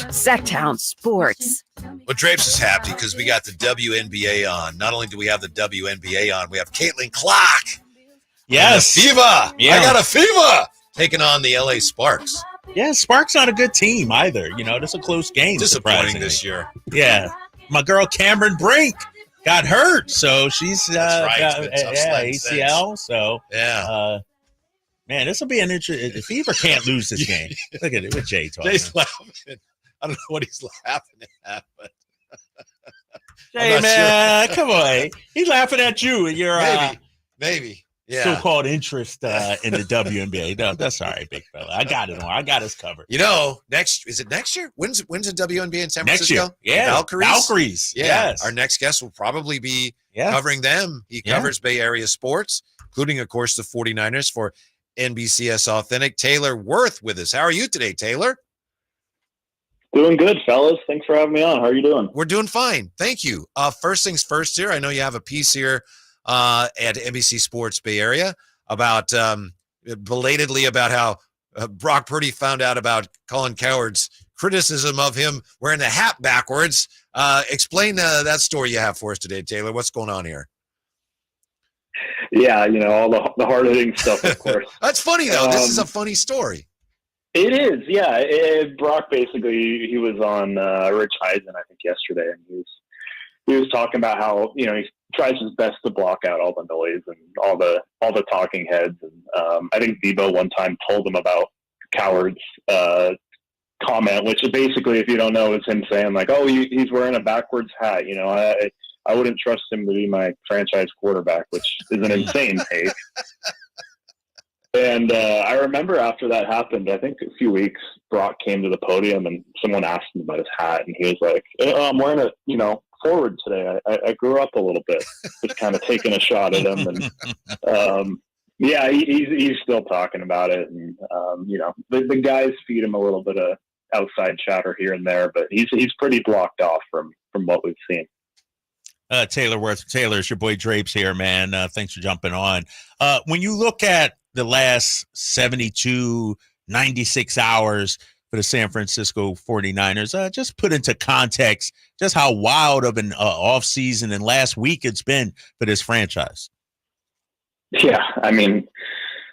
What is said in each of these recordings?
Sactown Sports. Well, Drapes is happy because we got the WNBA on. Not only do we have the WNBA on, we have Caitlin Clark. Yes. Fever. Yeah. I got a fever. Taking on the LA Sparks. Yeah, Sparks not a good team either. You know, that's a close game. Disappointing this year. Yeah. My girl Cameron Brink got hurt, so she's That's right. got It's been tough ACL. So yeah. Man, this will be an interesting. Fever can't lose this game. Look at it with Jay talking. Jay's laughing. I don't know what he's laughing at, but Jay, man, come on. He's laughing at you and your maybe. Yeah. so-called interest in the WNBA. No, that's all right, big fella. I got it on. I got us covered. You know, is it next year? When's the WNBA in San Francisco? Next year. Yeah. Valkyries. Yeah. Yes. Our next guest will probably be covering them. He covers Bay Area sports, including, of course, the 49ers for NBCS Authentic. Taylor Wirth with us. How are you today, Taylor? Doing good, fellas. Thanks for having me on. How are you doing? We're doing fine. Thank you. First things first here. I know you have a piece here at NBC Sports Bay Area about belatedly about how Brock Purdy found out about Colin Cowherd's criticism of him wearing the hat backwards. Explain that story you have for us today, Taylor. What's going on here? Yeah, you know, all the hard-hitting stuff, of course. That's funny, though. This is a funny story. It is, yeah. Brock basically, he was on Rich Eisen, I think, yesterday, and he was talking about how, you know, he tries his best to block out all the noise and all the talking heads. And I think Debo one time told him about Cowherd's comment, which is basically, if you don't know, is him saying like, "Oh, he's wearing a backwards hat." You know, I wouldn't trust him to be my franchise quarterback, which is an insane take. And I remember after that happened, I think a few weeks, Brock came to the podium and someone asked him about his hat, and he was like, "I'm wearing a, you know, forward today. I grew up a little bit," just kind of taking a shot at him. And yeah, he's still talking about it. And you know, the guys feed him a little bit of outside chatter here and there, but he's pretty blocked off from what we've seen. Taylor Wirth. Taylor, it's your boy Drapes here, man. Thanks for jumping on. When you look at the last 72, 96 hours for the San Francisco 49ers, just put into context just how wild of an offseason and last week it's been for this franchise. Yeah, I mean,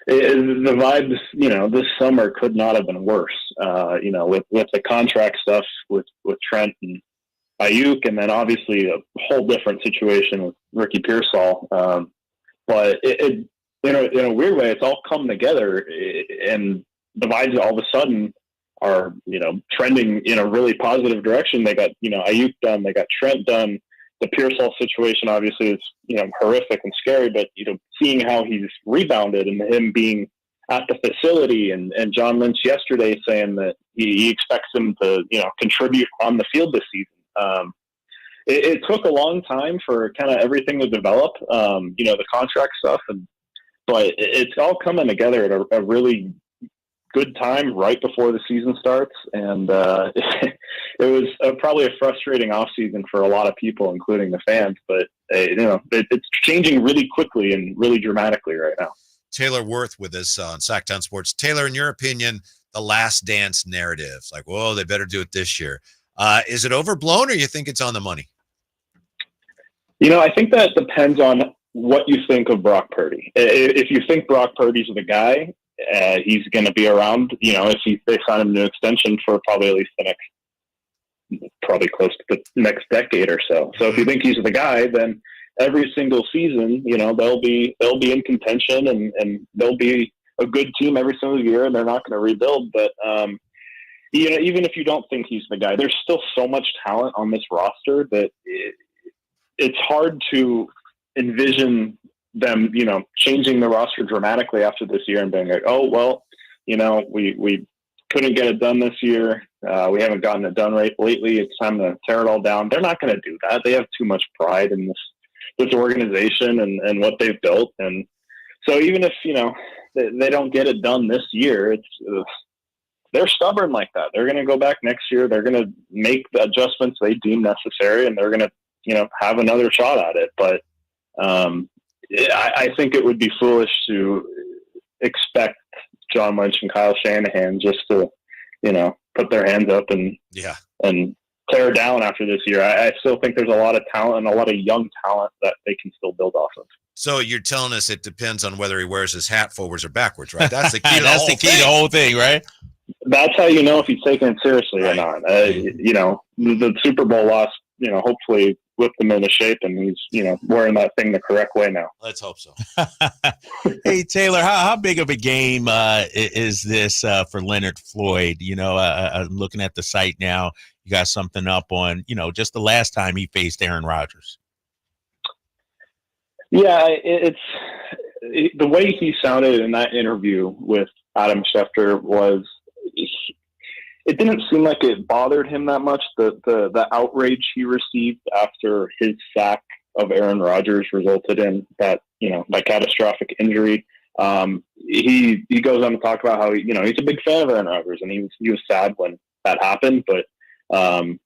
the vibes, you know, this summer could not have been worse, you know, with the contract stuff with Trent and Ayuk, and then obviously a whole different situation with Ricky Pearsall. But it in a weird way, it's all come together, and the vibes all of a sudden are, you know, trending in a really positive direction. They got, you know, Ayuk done, they got Trent done. The Pearsall situation obviously is, you know, horrific and scary, but, you know, seeing how he's rebounded and him being at the facility and John Lynch yesterday saying that he expects him to, you know, contribute on the field this season. It took a long time for kind of everything to develop, you know, the contract stuff, but it's all coming together at a really good time right before the season starts. And it was probably a frustrating offseason for a lot of people, including the fans, but you know, it's changing really quickly and really dramatically right now. Taylor Wirth with us on Sactown Sports. Taylor, in your opinion, the last dance narrative, like, whoa, they better do it this year. Is it overblown, or you think it's on the money? You know, I think that depends on what you think of Brock Purdy. If you think Brock Purdy's the guy, he's going to be around, you know, if they sign him to an extension for probably at least the next, probably close to the next decade or so. So if you think he's the guy, then every single season, you know, they'll be in contention and they'll be a good team every single year, and they're not going to rebuild. But, you know, even if you don't think he's the guy, there's still so much talent on this roster that it's hard to envision them, you know, changing the roster dramatically after this year and being like, oh, well, you know, we couldn't get it done this year. We haven't gotten it done lately. It's time to tear it all down. They're not going to do that. They have too much pride in this organization and what they've built. And so even if, you know, they don't get it done this year, they're stubborn like that. They're going to go back next year. They're going to make the adjustments they deem necessary, and they're going to, you know, have another shot at it. But I think it would be foolish to expect John Lynch and Kyle Shanahan just to, you know, put their hands up and tear down after this year. I still think there's a lot of talent and a lot of young talent that they can still build off of. So you're telling us it depends on whether he wears his hat forwards or backwards, right? That's the key to That's the key to the whole thing, right? That's how you know if he's taking it seriously or not. You know, the Super Bowl loss, you know, hopefully whipped him into shape, and he's, you know, wearing that thing the correct way now. Let's hope so. Hey, Taylor, how big of a game is this for Leonard Floyd? You know, I'm looking at the site now. You got something up on, you know, just the last time he faced Aaron Rodgers. Yeah, it's the way he sounded in that interview with Adam Schefter was, it didn't seem like it bothered him that much. The outrage he received after his sack of Aaron Rodgers resulted in that, you know, that catastrophic injury. He goes on to talk about how, you know, he's a big fan of Aaron Rodgers, and he was sad when that happened. But I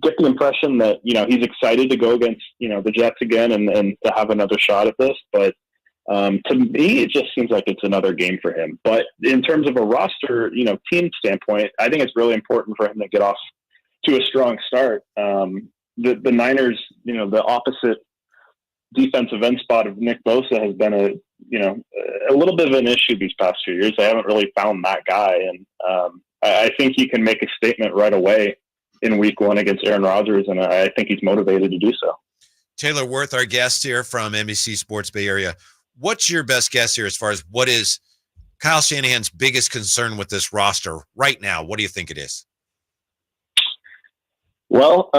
get the impression that, you know, he's excited to go against, you know, the Jets again and to have another shot at this. But to me, it just seems like it's another game for him. But in terms of a roster, you know, team standpoint, I think it's really important for him to get off to a strong start. The Niners, you know, the opposite defensive end spot of Nick Bosa has been a little bit of an issue these past few years. They haven't really found that guy. And I think he can make a statement right away in week one against Aaron Rodgers, and I think he's motivated to do so. Taylor Wirth, our guest here from NBC Sports Bay Area. What's your best guess here as far as what is Kyle Shanahan's biggest concern with this roster right now? What do you think it is? Well,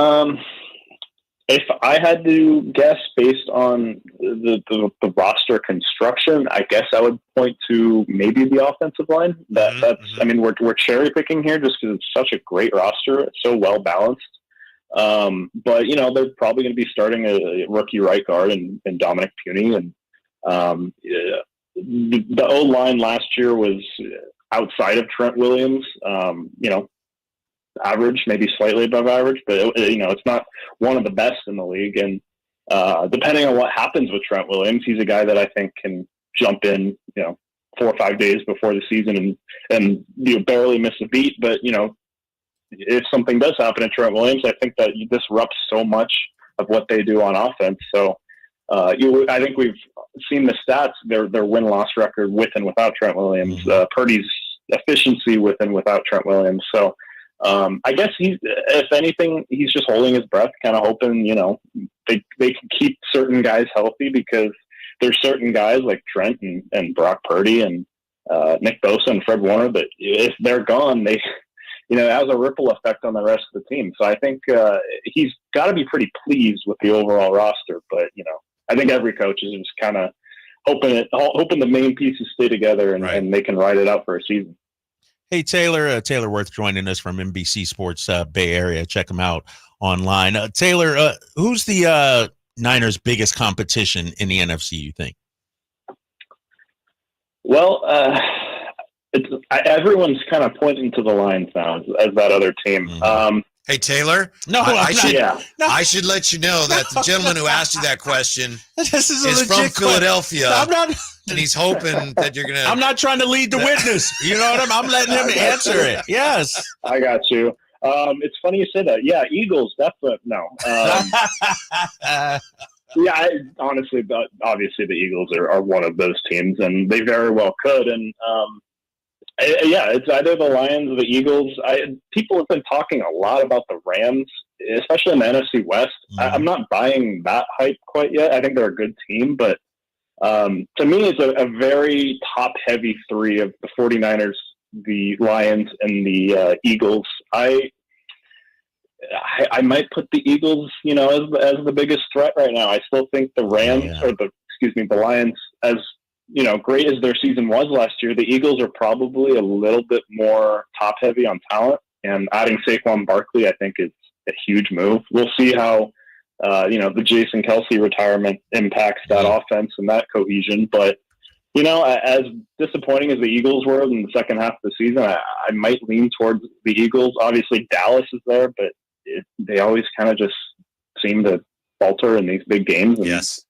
if I had to guess based on the roster construction, I guess I would point to maybe the offensive line. I mean, we're cherry picking here just because it's such a great roster. It's so well balanced. But, you know, they're probably going to be starting a rookie right guard in Dominic Puny. And the O-line last year was outside of Trent Williams, you know, average, maybe slightly above average, but you know, it's not one of the best in the league. And depending on what happens with Trent Williams, he's a guy that I think can jump in, you know, 4 or 5 days before the season and you know, barely miss a beat. But, you know, if something does happen to Trent Williams, I think that you disrupt so much of what they do on offense. So I think we've seen the stats, their win-loss record with and without Trent Williams, Purdy's efficiency with and without Trent Williams. So I guess if anything, he's just holding his breath, kind of hoping, you know, they can keep certain guys healthy, because there's certain guys like Trent and Brock Purdy and Nick Bosa and Fred Warner that if they're gone, they, you know, it has a ripple effect on the rest of the team. So I think he's got to be pretty pleased with the overall roster. But, you know, I think every coach is just kind of hoping the main pieces stay together and they can ride it out for a season. Hey, Taylor Wirth joining us from NBC Sports Bay Area. Check him out online. Taylor, who's the Niners' biggest competition in the NFC, you think? Well, everyone's kind of pointing to the Lions now as that other team. Hey, Taylor. No, I should let you know that the gentleman who asked you that question is from Philadelphia. I'm not, and he's hoping that you're gonna. I'm not trying to lead the witness. You know what I'm letting him answer it. Yes, I got you. It's funny you say that. Yeah, Eagles. Definitely no. Yeah, honestly, obviously the Eagles are one of those teams, and they very well could. And yeah, it's either the Lions or the Eagles. People have been talking a lot about the Rams, especially in the NFC West. I'm not buying that hype quite yet. I think they're a good team, but to me, it's a very top-heavy three of the 49ers, the Lions, and the Eagles. I might put the Eagles, you know, as the biggest threat right now. I still think the Rams the Lions, as you know, great as their season was last year, the Eagles are probably a little bit more top heavy on talent, and adding Saquon Barkley, I think, is a huge move. We'll see how, you know, the Jason Kelsey retirement impacts that offense and that cohesion. But, you know, as disappointing as the Eagles were in the second half of the season, I might lean towards the Eagles. Obviously Dallas is there, but they always kind of just seem to falter in these big games. And, yes.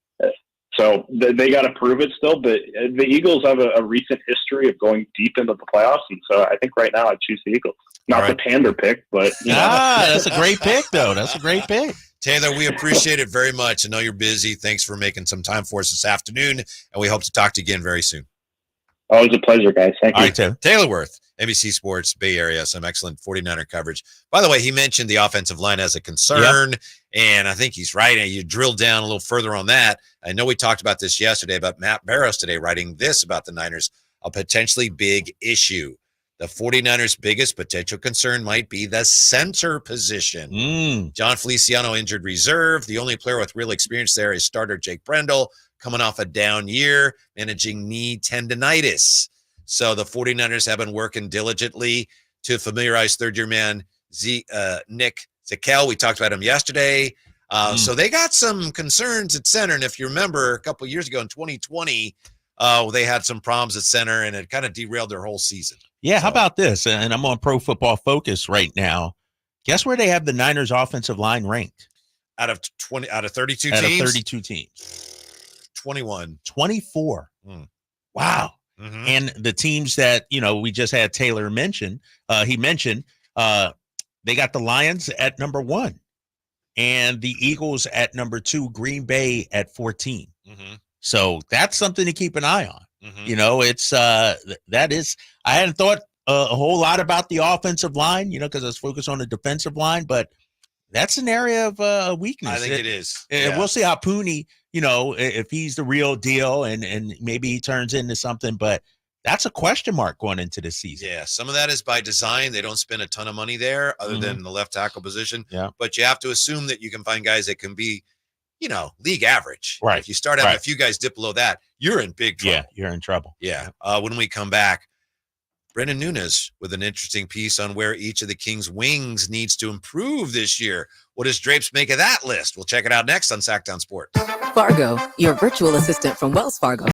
So they got to prove it still. But the Eagles have a recent history of going deep into the playoffs. And so I think right now I'd choose the Eagles. Not the pander pick, but that's a great pick, though. That's a great pick. Taylor, we appreciate it very much. I know you're busy. Thanks for making some time for us this afternoon, and we hope to talk to you again very soon. Always a pleasure, guys. Thank you. All right, Taylor Wirth, NBC Sports, Bay Area, some excellent 49er coverage. By the way, he mentioned the offensive line as a concern, and I think he's right. And you drill down a little further on that. I know we talked about this yesterday, about Matt Barrows today writing this about the Niners, a potentially big issue. The 49ers' biggest potential concern might be the center position. John Feliciano injured reserve. The only player with real experience there is starter Jake Brendel, coming off a down year, managing knee tendinitis. So the 49ers have been working diligently to familiarize third-year man Nick Zakelj. We talked about him yesterday. So they got some concerns at center. And if you remember, a couple of years ago in 2020, they had some problems at center, and it kind of derailed their whole season. Yeah, how about this? And I'm on Pro Football Focus right now. Guess where they have the Niners offensive line ranked? Out of 32 teams? Out of 32 teams. 21. 24. Wow. Mm-hmm. And the teams that, we just had Taylor mention, they got the Lions at number 1 and the Eagles at number 2, Green Bay at 14. Mm-hmm. So that's something to keep an eye on. Mm-hmm. It's I hadn't thought a whole lot about the offensive line, because I was focused on the defensive line, but that's an area of weakness. I think it is. And we'll see how Pooney, if he's the real deal and maybe he turns into something, but that's a question mark going into this season. Yeah, some of that is by design. They don't spend a ton of money there other than the left tackle position. Yeah. But you have to assume that you can find guys that can be, league average. Right. If you start having a few guys dip below that, you're in big trouble. Yeah, you're in trouble. Yeah. When we come back, Brendan Nunes with an interesting piece on where each of the Kings' wings needs to improve this year. What does Drapes make of that list? We'll check it out next on Sactown Sports. Fargo, your virtual assistant from Wells Fargo.